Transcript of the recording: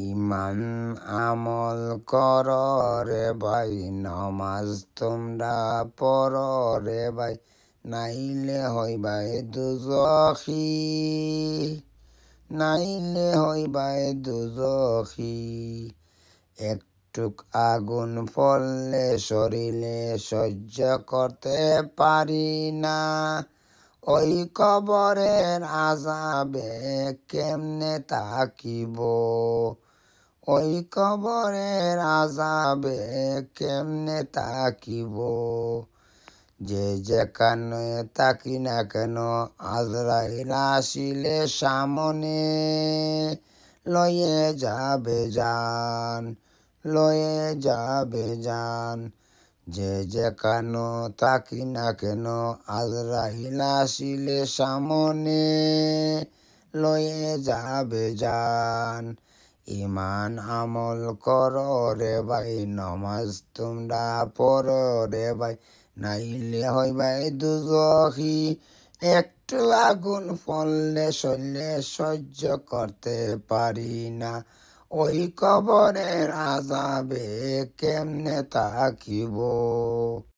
ইমান আমল কর রে ভাই, নমাজ তোমরা পড় রে ভাই, নাইলে হইবাই দুজখী, নাইলে হইবাই দুজখী। একটুক আগুন পড়লে শরীরে সহ্য করতে পারি না, ওই কবরের আযাবে কেমনে থাকিব, ওই কবরের আযাবে কেমনে থাকিব। যে যেখানে থাকি না কেন, আজরাইল আসিলে সামনে লয়ে যাবে জান, লয়ে যাবে জান। যে যেখানে থাকি না কেন, আজরাইল আসিলে সামনে লয়ে যাবে জান। ইমান আমল কর রে ভাই, নমাজ তোমরা পড় রে ভাই, নাইলে হইবাই দুজখী। একটু আগুন পড়লে শরীরে সহ্য করতে পারি না, ওই কবরের আযাবে কেমনে থাকিব।